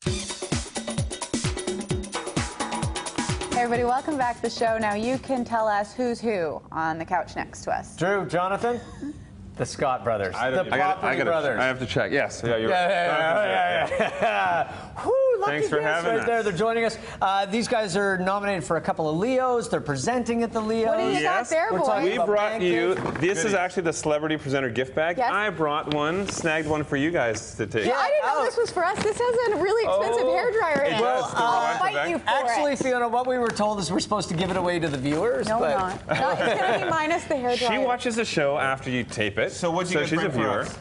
Hey everybody, welcome back to the show. Now you can tell us who's who on the couch next to us. Drew, Jonathan, the Scott brothers, the Property brothers. I have to check. Yes. Yeah, you're Yeah. Whew, Thanks for having right us. there. They're joining us. These guys are nominated for a couple of Leos. They're presenting at the Leos. What do you got there, boys? We brought you, this is actually the celebrity presenter gift bag. Yes. I brought one, snagged one for you guys to take. Yeah, I didn't know this was for us. This has a really expensive hairdryer in it. does. I'll fight you for Actually, it. Fiona, what we were told is we're supposed to give it away to the viewers. No, but we're not. No, it's going to be minus the hairdryer. She watches the show after you tape it. So what'd you get she's for a viewer. us?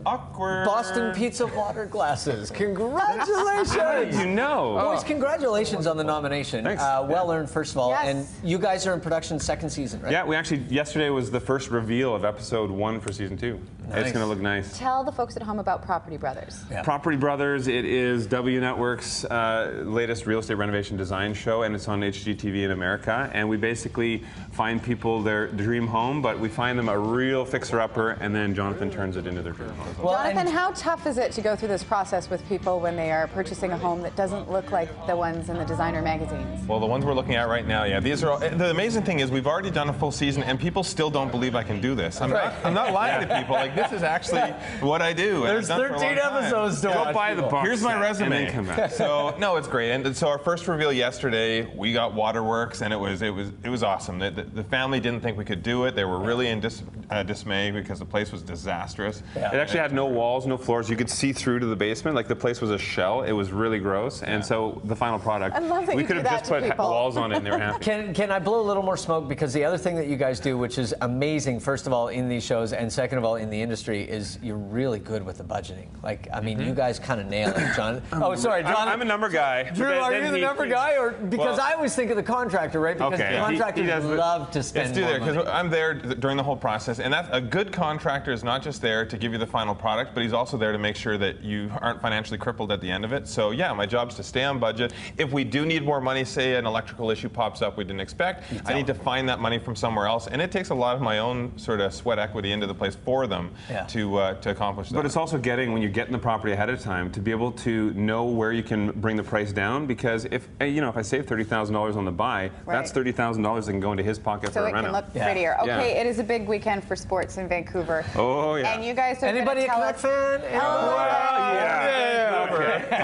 Awkward. Boston Pizza water glasses. Congratulations. How did you know? Boys, congratulations on the nomination. Thanks. Well earned, first of all. Yes. And you guys are in production second season, right? Yeah, we actually, yesterday was the first reveal of episode 1 for season 2. Nice. It's going to look nice. Tell the folks at home about Property Brothers. Yeah. Property Brothers, it is W Network's latest real estate renovation design show, and it's on HGTV in America. And we basically find people their dream home, but we find them a real fixer-upper, and then Jonathan turns it into their dream home. Well, Jonathan, how tough is it to go through this process with people when they are purchasing a home that doesn't look like the ones in the designer magazines? Well, the ones we're looking at right now, yeah, these are all, the amazing thing is we've already done a full season and people still don't believe I can do this. I'm not lying to people. Like, this is actually what I do. There's 13 episodes to watch. Go buy the box. Here's my set resume. And then come back. So no, it's great. And so our first reveal yesterday, we got Waterworks, and it was awesome. The family didn't think we could do it. They were really in dismay because the place was disastrous. It actually had no walls, no floors. You could see through to the basement. Like, the place was a shell. It was really gross. And so the final product, I love that we you could do have that just to put people. walls on it and they were happy. Can I blow a little more smoke? Because the other thing that you guys do, which is amazing, first of all, in these shows, and second of all, in the industry, is you're really good with the budgeting. Like, I mean, you guys kind of nail it, John. Oh, sorry, John. I'm a number guy. Drew, are you the number guy? Or because I always think of the contractor, right? Because Okay. contractors love to spend Let's do more that, money. because I'm there during the whole process, and that's a good contractor is not just there to give you the final product, but he's also there to make sure that you aren't financially crippled at the end of it. So yeah, my job is to stay on budget. If we do need more money, say an electrical issue pops up we didn't expect, I need to find that money from somewhere else, and it takes a lot of my own sort of sweat equity into the place for them to accomplish that. But it's also getting, when you're getting the property ahead of time, to be able to know where you can bring the price down, because if I save $30,000 on the buy, that's $30,000 that can go into his pocket So for a it can reno. look prettier. Okay, it is a big weekend for sports in Vancouver. Oh yeah. And you guys are Anybody a tell Canuck us, fan?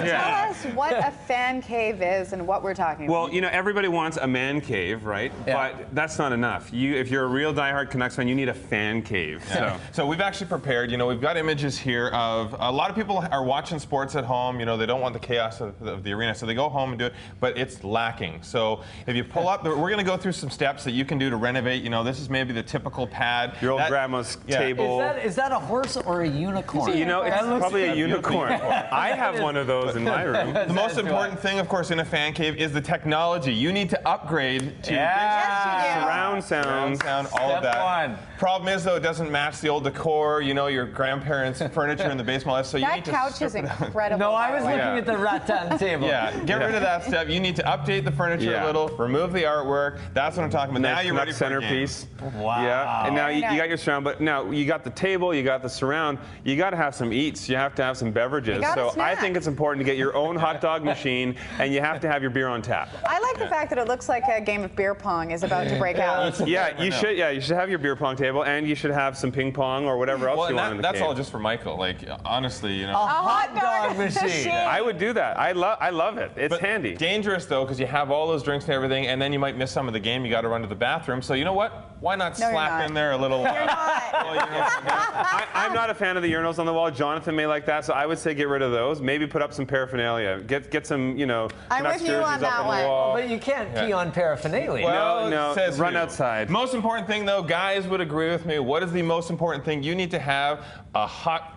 Tell us what a fan cave is and what we're talking about. Well, everybody wants a man cave, right? Yeah. But that's not enough. If you're a real diehard Canucks fan, you need a fan cave. So we've actually prepared, we've got images here of a lot of people are watching sports at home, they don't want the chaos of the arena, so they go home and do it, but it's lacking. So if you pull up, we're going to go through some steps that you can do to renovate. This is maybe the typical pad. Your old grandma's table. Is that a horse or a unicorn? It's probably a unicorn. I have one of those in my room. The most important thing, of course, in a fan cave is the technology. You need to upgrade to surround sound, all of that. Step one. Problem is, though, it doesn't match the old decor, your grandparents' furniture in the basement. So you that need to couch is incredible. No, I was by the way. looking at the rattan table. Yeah, get rid of that step. You need to update the furniture a little, remove the artwork. That's what I'm talking about. Now you're ready for centerpiece. Wow. Yeah, and now you Very got your surround, but now you got the table, you got the surround, you got to have some eats, you have to have some beverages. gotta So snack. I think it's important to get your own hot dog machine, and you have to have your beer on tap. I like the fact that it looks like a game of beer pong is about to break out. Yeah, you should. Yeah, you should have your beer pong table, and you should have some ping pong or whatever else you want in the that's cave. all just for Michael. Like, honestly, A hot dog machine. I would do that. I love it. It's handy. Dangerous though, because you have all those drinks and everything, and then you might miss some of the game. You got to run to the bathroom. So you know what? Why not No, slap in there a little? You're not. I'm not a fan of the urinals on the wall. Jonathan may like that, so I would say get rid of those. Maybe put up some paraphernalia. Get some, I'm Canucks with you jerseys on up that on one. the wall. But you can't pee on paraphernalia. Well, No, it says run you. outside. Most important thing though, guys would agree with me. What is the most important thing? You need to have a hot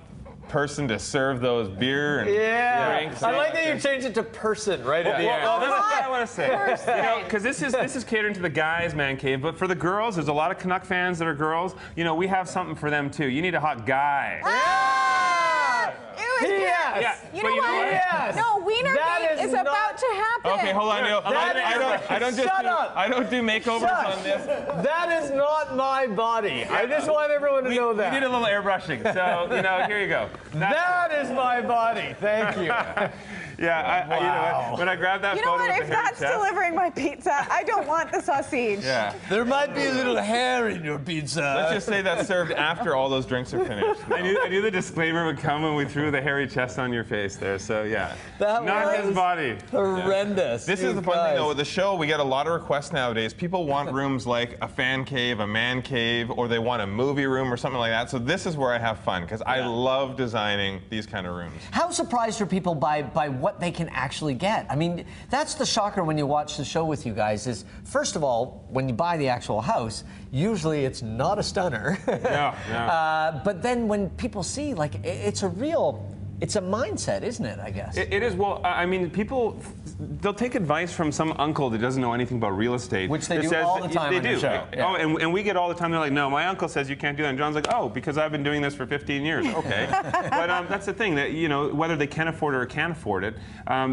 person to serve those beer and drinks. I like that you changed it to person right at the end. Well, that's what I want to say. Person. Because this is catering to the guys' man cave, but for the girls, there's a lot of Canuck fans that are girls. We have something for them too. You need a hot guy. Yes. You know what? Yes. No, Wiener That Gate is is about to happen. Okay, hold on, Neil. I don't just I don't do makeovers on this. That is not my body. I just want everyone to know that. We did a little airbrushing, so here you go. That is my body. Thank you. Yeah, you know what? When I grabbed that You know photo what? with If the hairy that's chest, delivering my pizza, I don't want the sausage. Yeah. There might be a little hair in your pizza. Let's just say that's served after all those drinks are finished. I knew the disclaimer would come when we threw the hairy chest on your face there. So yeah, That not was his body. horrendous. This is the fun thing though with the show. We get a lot of requests nowadays. People want rooms like a fan cave, a man cave, or they want a movie room or something like that. So this is where I have fun because I love designing these kind of rooms. How surprised are people by what they can actually get? I mean, that's the shocker when you watch the show with you guys is, first of all, when you buy the actual house, usually it's not a stunner. But then when people see, like, it's a mindset, isn't it, I guess? It is. Well, I mean, people, they'll take advice from some uncle that doesn't know anything about real estate. Which they do all the time on your show. Yeah. Oh, and we get all the time, they're like, no, my uncle says you can't do that. And John's like, oh, because I've been doing this for 15 years. Okay. But that's the thing, that, you know, whether they can afford it or can't afford it,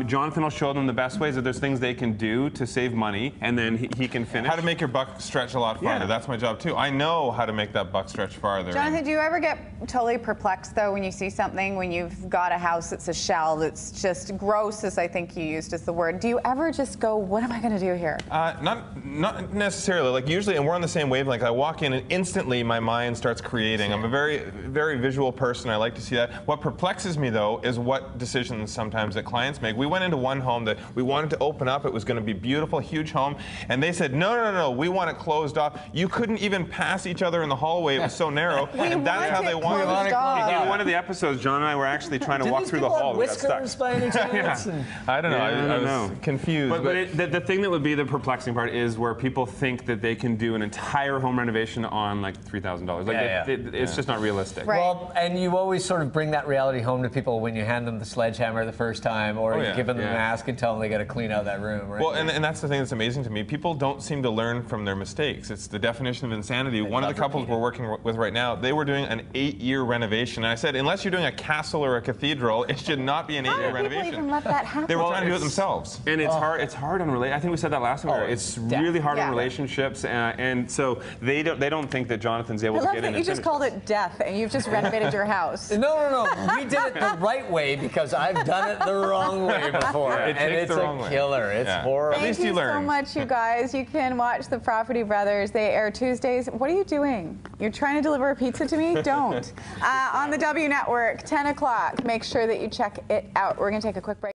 Jonathan will show them the best ways, that there's things they can do to save money, and then he can finish. How to make your buck stretch a lot farther. Yeah. That's my job, too. I know how to make that buck stretch farther. Jonathan, do you ever get totally perplexed, though, when you see something, when you've got a house that's a shell that's just gross, as I think you used as the word? Do you ever just go, what am I going to do here? Not necessarily. Like usually, and we're on the same wavelength. I walk in and instantly my mind starts creating. I'm a very, very visual person. I like to see that. What perplexes me though is what decisions sometimes that clients make. We went into one home that we wanted to open up. It was going to be beautiful, huge home, and they said, no, we want it closed off. You couldn't even pass each other in the hallway. It was so narrow. And that's how they wanted it. In one of the episodes, John and I were actually trying to walk through the hall. Whiskers by any chance? I don't know. I know. was confused. But the thing that would be the perplexing part is where people think that they can do an entire home renovation on like $3,000. Like it's just not realistic. Right. Well, and you always sort of bring that reality home to people when you hand them the sledgehammer the first time, or you give them the mask and tell them they got to clean out that room. Right? Well, and that's the thing that's amazing to me. People don't seem to learn from their mistakes. It's the definition of insanity. One of the couples we're working with right now, they were doing an 8-year renovation. And I said, unless you're doing a castle or a cathedral, it should not be an 8-year renovation. People even let that happen? They were trying to do it themselves. And it's hard. It's hard on I think we said that last time. It's really hard on relationships, and so they don't think that Jonathan's able to get in. I love that you just called it death, and you've just renovated your house. No. We did it the right way because I've done it the wrong way before, and it's a killer. It's horrible. Thank you so much, you guys. You can watch the Property Brothers. They air Tuesdays. What are you doing? You're trying to deliver a pizza to me? Don't. On the W Network, 10 o'clock. Make sure that you check it out. We're going to take a quick break.